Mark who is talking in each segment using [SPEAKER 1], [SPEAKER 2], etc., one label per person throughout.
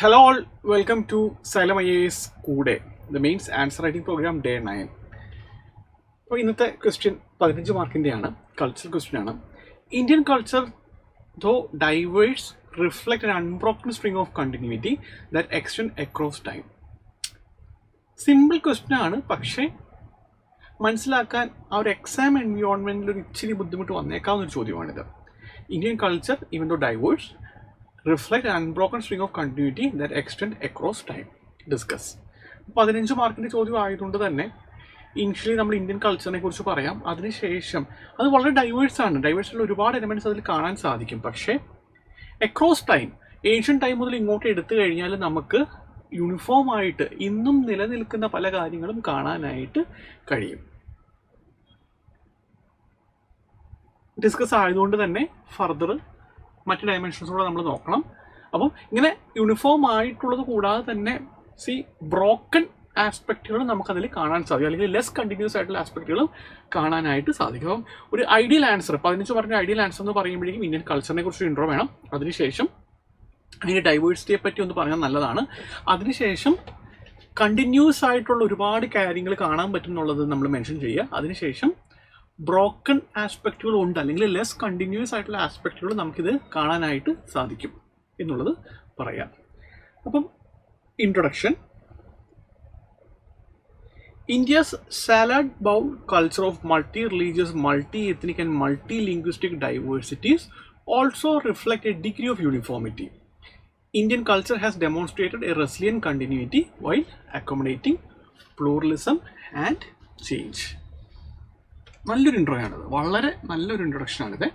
[SPEAKER 1] Hello all, welcome to Salem IAS Kude, the mains answer writing program day 9. അപ്പോൾ ഇന്നത്തെ question 15 മാർക്കിൻ്റെയാണ്, culture question ആണ്. Indian culture though diverse reflect an unbroken string of continuity that extend across time. Simple question ആണ്, പക്ഷേ മനസ്സിലാക്കാൻ ആ ഒരു exam എൻവയോൺമെൻറ്റിൽ ഒരു ഇച്ചിരി ബുദ്ധിമുട്ട് വന്നേക്കാവുന്ന ഒരു ചോദ്യമാണിത്. Indian culture even though diverse reflect an unbroken string of continuity that extend across time. Discuss. 15 മാർക്കിൻ്റെ ചോദ്യം ആയതുകൊണ്ട് തന്നെ ഇനിഷ്യലി നമ്മൾ ഇന്ത്യൻ കൾച്ചറിനെ കുറിച്ച് പറയാം. അതിനുശേഷം അത് വളരെ ഡൈവേഴ്സാണ്. ഡൈവേഴ്സിലുള്ള ഒരുപാട് എലമെൻറ്റ്സ് അതിൽ കാണാൻ സാധിക്കും. പക്ഷേ അക്രോസ് ടൈം, ഏഷ്യൻ ടൈം മുതൽ ഇങ്ങോട്ട് എടുത്തു കഴിഞ്ഞാൽ നമുക്ക് യൂണിഫോം ആയിട്ട് ഇന്നും നിലനിൽക്കുന്ന പല കാര്യങ്ങളും കാണാനായിട്ട് കഴിയും. ഡിസ്കസ് ആയതുകൊണ്ട് തന്നെ ഫർദർ മറ്റ് ഡയമെൻഷൻസൂടെ നമ്മൾ നോക്കണം. അപ്പം ഇങ്ങനെ യൂണിഫോം ആയിട്ടുള്ളത് കൂടാതെ തന്നെ ബ്രോക്കൺ ആസ്പെക്റ്റുകൾ നമുക്കതിൽ കാണാൻ സാധിക്കും, അല്ലെങ്കിൽ ലെസ് കണ്ടിന്യൂസ് ആയിട്ടുള്ള ആസ്പെക്റ്റുകളും കാണാനായിട്ട് സാധിക്കും. അപ്പം ഒരു ഐഡിയൽ ആൻസർ 15 പറഞ്ഞ ഐഡിയൽ ആൻസർ എന്ന് പറയുമ്പോഴേക്കും ഇന്ത്യൻ കൾച്ചറിനെ കുറിച്ച് ഇൻട്രോ വേണം. അതിനുശേഷം അതിൻ്റെ ഡൈവേഴ്സിറ്റിയെ പറ്റി ഒന്ന് പറഞ്ഞാൽ നല്ലതാണ്. അതിനുശേഷം കണ്ടിന്യൂസ് ആയിട്ടുള്ള ഒരുപാട് കാര്യങ്ങൾ കാണാൻ പറ്റും എന്നുള്ളത് നമ്മൾ മെൻഷൻ ചെയ്യുക. അതിനുശേഷം ബ്രോക്കൺ ആസ്പെക്റ്റുകൾ ഉണ്ട്, അല്ലെങ്കിൽ ലെസ് കണ്ടിന്യൂസ് ആയിട്ടുള്ള ആസ്പെക്റ്റുകൾ നമുക്കിത് കാണാനായിട്ട് സാധിക്കും എന്നുള്ളത് പറയാം. അപ്പം introduction. India's salad bowl culture of multi-religious, multi-ethnic and multi-linguistic diversities also reflect a degree of uniformity. Indian culture has demonstrated a resilient continuity while accommodating pluralism and change. നല്ലൊരു ഇൻട്രോയാണിത്, വളരെ നല്ലൊരു ഇൻട്രൊഡക്ഷനാണിത്.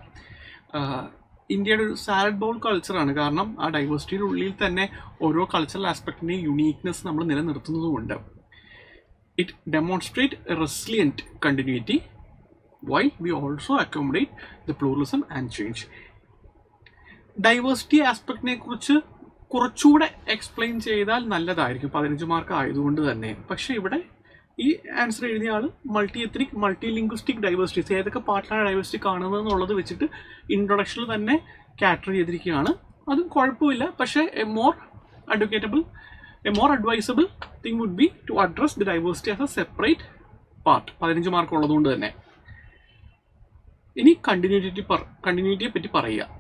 [SPEAKER 1] ഇന്ത്യയുടെ ഒരു സാലഡ് ബൗൾ കൾച്ചറാണ്. കാരണം ആ ഡൈവേഴ്സിറ്റിയുടെ ഉള്ളിൽ തന്നെ ഓരോ കൾച്ചറൽ ആസ്പെക്റ്റിൻ്റെയും യുണീക്നെസ് നമ്മൾ നിലനിർത്തുന്നതുമുണ്ട്. It demonstrate a resilient continuity while we also accommodate the pluralism and change. Diversity ആസ്പെക്റ്റിനെ കുറിച്ച് കുറച്ചുകൂടെ എക്സ്പ്ലെയിൻ ചെയ്താൽ നല്ലതായിരിക്കും, 15 മാർക്ക് ആയതുകൊണ്ട് തന്നെ. പക്ഷേ ഇവിടെ ഈ ആൻസർ എഴുതിയ ആൾ multi ethnic, multi linguistic diversities, ഏതൊക്കെ പാർട്ടിലാണ് ഡൈവേഴ്സിറ്റി കാണുന്നത് എന്നുള്ളത് വെച്ചിട്ട് ഇൻട്രൊഡക്ഷനിൽ തന്നെ കാറ്റർ ചെയ്തിരിക്കുകയാണ്. അത് കുഴപ്പമില്ല. പക്ഷേ a more advisable thing would be to address the diversity as a separate part, 15 mark ഉള്ളതുകൊണ്ട് തന്നെ. ഇനി കണ്ടിന്യൂറ്റിയെ പറ്റി പറയുക.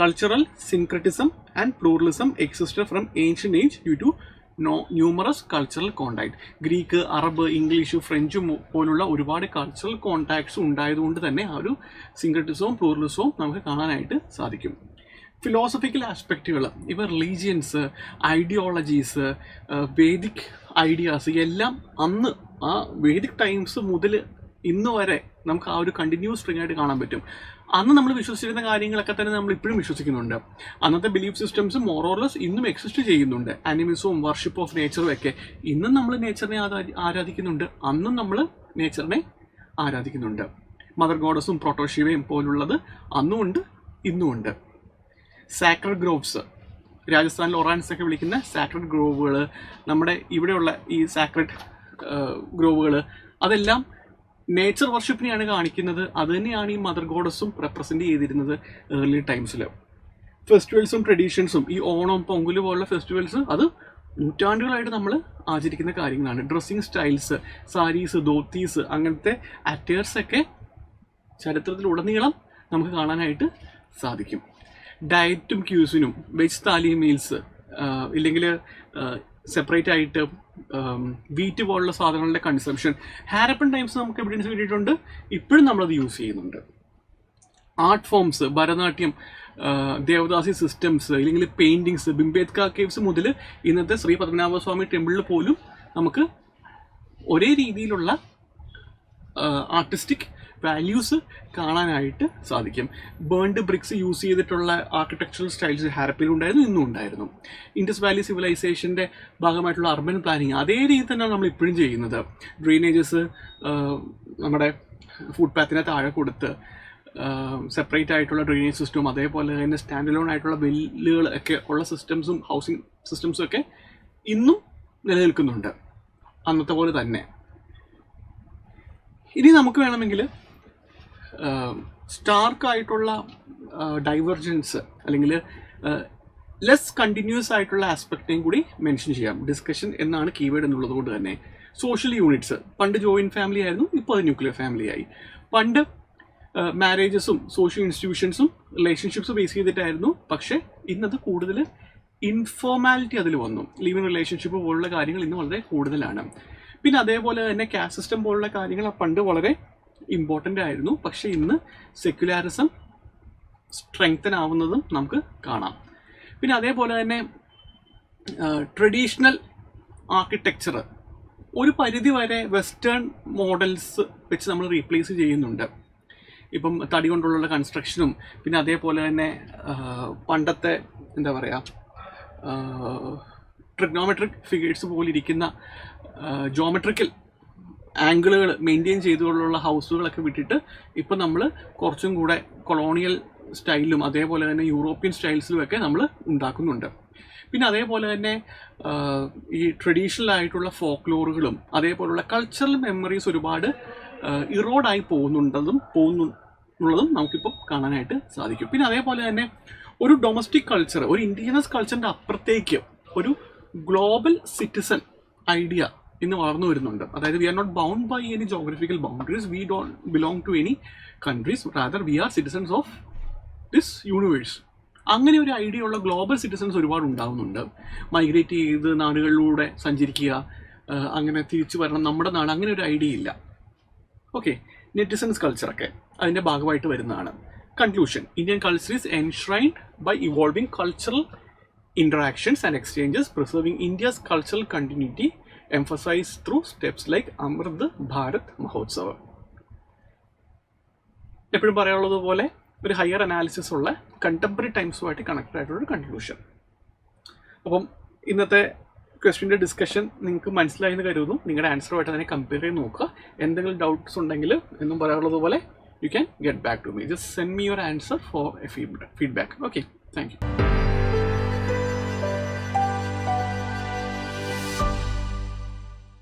[SPEAKER 1] Cultural syncretism and pluralism existed from ancient age due to numerous cultural contact. Greek, Arab, English, French പോലുള്ള ഒരുപാട് cultural contacts ഉണ്ടായതുകൊണ്ട് തന്നെ ആ ഒരു സിൻക്രറ്റിസവും പ്ലൂറലിസവും നമുക്ക് കാണാനായിട്ട് സാധിക്കും. ഫിലോസഫിക്കൽ ആസ്പെക്റ്റുകൾ, ഇവ റിലീജിയൻസ്, ഐഡിയോളജീസ്, വേദിക് ഐഡിയാസ് എല്ലാം അന്ന് ആ വേദിക് ടൈംസ് മുതൽ ഇന്ന് വരെ നമുക്ക് ആ ഒരു കണ്ടിന്യൂസ് സ്ട്രിങ് ആയിട്ട് കാണാൻ പറ്റും. അന്ന് നമ്മൾ വിശ്വസിച്ചിരുന്ന കാര്യങ്ങളൊക്കെ തന്നെ നമ്മൾ ഇപ്പോഴും വിശ്വസിക്കുന്നുണ്ട്. അന്നത്തെ ബിലീഫ് സിസ്റ്റംസ് മോറോർലെസ് ഇന്നും എക്സിസ്റ്റ് ചെയ്യുന്നുണ്ട്. ആനിമിസവും വർഷിപ്പ് ഓഫ് നേച്ചറും ഒക്കെ ഇന്നും നമ്മൾ നേച്ചറിനെ ആരാധിക്കുന്നുണ്ട്, അന്നും നമ്മൾ നേച്ചറിനെ ആരാധിക്കുന്നുണ്ട്. മദർ ഗോഡസും പ്രോട്ടോഷിവയും പോലുള്ളത് അന്നും ഉണ്ട്, ഇന്നും ഉണ്ട്. സാക്രഡ് ഗ്രോവ്സ്, രാജസ്ഥാനിൽ ഒറാൻസ് ഒക്കെ വിളിക്കുന്ന സാക്രഡ് ഗ്രോവുകൾ, നമ്മുടെ ഇവിടെയുള്ള ഈ സാക്രഡ് ഗ്രോവുകൾ, അതെല്ലാം നേച്ചർ വർഷിപ്പിനെയാണ് കാണിക്കുന്നത്. അത് തന്നെയാണ് ഈ മദർ ഗോഡസും റെപ്രസെൻറ്റ് ചെയ്തിരുന്നത് ഏർലി ടൈംസിൽ. ഫെസ്റ്റിവൽസും ട്രഡീഷൻസും, ഈ ഓണം, പൊങ്കൽ പോലുള്ള ഫെസ്റ്റിവൽസ്, അത് നൂറ്റാണ്ടുകളായിട്ട് നമ്മൾ ആചരിക്കുന്ന കാര്യങ്ങളാണ്. ഡ്രസ്സിങ് സ്റ്റൈൽസ്, സാരീസ്, ധോത്തീസ്, അങ്ങനത്തെ അറ്റയേഴ്സൊക്കെ ചരിത്രത്തിലുടനീളം നമുക്ക് കാണാനായിട്ട് സാധിക്കും. ഡയറ്റും ക്യൂസിനും, വെജ് താലി മീൽസ്, ഇല്ലെങ്കിൽ സെപ്പറേറ്റ് ആയിട്ട് വീറ്റ് പോലുള്ള സാധനങ്ങളുടെ കൺസംഷൻ, ഹാരപ്പൻ ടൈംസ് നമുക്ക് എവിഡൻസ് കിട്ടിയിട്ടുണ്ട്, ഇപ്പോഴും നമ്മളത് യൂസ് ചെയ്യുന്നുണ്ട്. Art forms, Bharatanatyam, devadasi systems, ഇല്ലെങ്കിൽ പെയിൻറ്റിങ്സ്, ബിംബേദ്ക കേവ്സ് മുതൽ ഇന്നത്തെ ശ്രീ പത്മനാഭസ്വാമി ടെമ്പിളിൽ പോലും നമുക്ക് ഒരേ രീതിയിലുള്ള ആർട്ടിസ്റ്റിക് വാല്യൂസ് കാണാനായിട്ട് സാധിക്കും. ബേൺഡ് ബ്രിക്സ് യൂസ് ചെയ്തിട്ടുള്ള ആർക്കിടെക്ചറൽ സ്റ്റൈൽസ് ഹാരപ്പയിലുണ്ടായിരുന്നു, ഇന്നും ഉണ്ടായിരുന്നു. ഇൻഡസ് വാലി സിവിലൈസേഷൻ്റെ ഭാഗമായിട്ടുള്ള അർബൻ പ്ലാനിങ് അതേ രീതി തന്നെയാണ് നമ്മൾ ഇപ്പോഴും ചെയ്യുന്നത്. ഡ്രെയിനേജസ് നമ്മുടെ ഫുട്പാത്തിനെ താഴെ കൊടുത്ത് സെപ്പറേറ്റ് ആയിട്ടുള്ള ഡ്രെയിനേജ് സിസ്റ്റവും, അതേപോലെ തന്നെ സ്റ്റാൻഡ് അലോൺ ആയിട്ടുള്ള ബില്ലുകൾ ഒക്കെ ഉള്ള സിസ്റ്റംസും ഹൗസിംഗ് സിസ്റ്റംസും ഒക്കെ ഇന്നും നിലനിൽക്കുന്നുണ്ട്, അന്നത്തെ പോലെ തന്നെ. ഇനി നമുക്ക് വേണമെങ്കിൽ സ്റ്റാർക്കായിട്ടുള്ള ഡൈവർജൻസ് അല്ലെങ്കിൽ ലെസ് കണ്ടിന്യൂസ് ആയിട്ടുള്ള ആസ്പെക്റ്റേയും കൂടി മെൻഷൻ ചെയ്യാം. ഡിസ്കഷൻ എന്നാണ് കീവേഡ് എന്നുള്ളത് കൊണ്ട് തന്നെ. സോഷ്യൽ യൂണിറ്റ്സ്, പണ്ട് ജോയിൻറ്റ് ഫാമിലി ആയിരുന്നു, ഇപ്പോൾ അത് ന്യൂക്ലിയർ ഫാമിലി ആയി. പണ്ട് മാരേജസും സോഷ്യൽ ഇൻസ്റ്റിറ്റ്യൂഷൻസും റിലേഷൻഷിപ്സ് ബേസ് ചെയ്തിട്ടായിരുന്നു, പക്ഷേ ഇന്നത് കൂടുതൽ ഇൻഫോർമാലിറ്റി അതിൽ വന്നു. ലിവിങ് റിലേഷൻഷിപ്പ് പോലുള്ള കാര്യങ്ങൾ ഇന്ന് വളരെ കൂടുതലാണ്. പിന്നെ അതേപോലെ തന്നെ കാസ്റ്റ് സിസ്റ്റം പോലുള്ള കാര്യങ്ങൾ പണ്ട് വളരെ ഇമ്പോർട്ടൻ്റ് ആയിരുന്നു, പക്ഷേ ഇന്ന് സെക്യുലാരിസം സ്ട്രെങ്തൻ ആവുന്നതും നമുക്ക് കാണാം. പിന്നെ അതേപോലെ തന്നെ ട്രഡീഷണൽ ആർക്കിടെക്ചർ ഒരു പരിധി വരെ വെസ്റ്റേൺ മോഡൽസ് വെച്ച് നമ്മൾ റീപ്ലേസ് ചെയ്യുന്നുണ്ട്. ഇപ്പം തടി കൊണ്ടുള്ള കൺസ്ട്രക്ഷനും പിന്നെ അതേപോലെ തന്നെ പണ്ടത്തെ എന്താ പറയുക ട്രിഗ്നോമെട്രിക് ഫിഗേഴ്സ് പോലെ ഇരിക്കുന്ന ജോമെട്രിക്കൽ ആംഗിളുകൾ മെയിൻറ്റെയിൻ ചെയ്തുകൊണ്ടുള്ള ഹൗസുകളൊക്കെ വിട്ടിട്ട് ഇപ്പം നമ്മൾ കുറച്ചും കൂടെ കൊളോണിയൽ സ്റ്റൈലിലും അതേപോലെ തന്നെ യൂറോപ്യൻ സ്റ്റൈൽസിലുമൊക്കെ നമ്മൾ ഉണ്ടാക്കുന്നുണ്ട്. പിന്നെ അതേപോലെ തന്നെ ഈ ട്രഡീഷണൽ ആയിട്ടുള്ള ഫോക്ലോറുകളും അതേപോലുള്ള കൾച്ചറൽ മെമ്മറീസ് ഒരുപാട് ഇറോഡായി പോകുന്നുള്ളതും നമുക്കിപ്പോൾ കാണാനായിട്ട് സാധിക്കും. പിന്നെ അതേപോലെ തന്നെ ഒരു ഡൊമസ്റ്റിക് കൾച്ചർ, ഒരു ഇൻഡിജിനസ് കൾച്ചറിൻ്റെ അപ്പുറത്തേക്ക് ഒരു ഗ്ലോബൽ സിറ്റിസൺ ഐഡിയ ഇന്ന് വളർന്നു വരുന്നുണ്ട്. അതായത് we are not bound by any geographical boundaries, we don't belong to any countries, rather we are citizens of this universe. അങ്ങനെ ഒരു ഐഡിയ ഉള്ള ഗ്ലോബൽ സിറ്റിസൺസ് ഒരുപാട് ഉണ്ടാകുന്നുണ്ട്. മൈഗ്രേറ്റ് ചെയ്ത് നാടുകളിലൂടെ സഞ്ചരിക്കുക, അങ്ങനെ തിരിച്ചു വരണം നമ്മുടെ നാട്, അങ്ങനെ ഒരു ഐഡിയ ഇല്ല. ഓക്കെ, നെറ്റിസൺസ് കൾച്ചറൊക്കെ അതിൻ്റെ ഭാഗമായിട്ട് വരുന്നതാണ്. Conclusion: Indian culture is enshrined by evolving cultural interactions and exchanges, preserving India's cultural continuity, emphasized through steps like Amrit Bharat Mahotsav. എപ്പോഴും പറയാനുള്ളത് പോലെ ഒരു ഹയർ അനാലിസിസ് ഉള്ള കണ്ടംപററി ടൈംസുമായിട്ട് കണക്റ്റഡ് ആയിട്ടുള്ളൊരു കൺക്ലൂഷൻ. അപ്പം ഇന്നത്തെ ക്വസ്റ്റ്യൻ്റെ ഡിസ്കഷൻ നിങ്ങൾക്ക് മനസ്സിലായി എന്ന് കരുതുന്നു. നിങ്ങളുടെ ആൻസറുമായിട്ട് അതിനെ കമ്പയർ ചെയ്ത് നോക്കുക. എന്തെങ്കിലും ഡൗട്ട്സ് ഉണ്ടെങ്കിൽ എന്നും പറയാനുള്ളത് പോലെ you can get back to me. Just send me your answer for a feedback. Okay, thank you.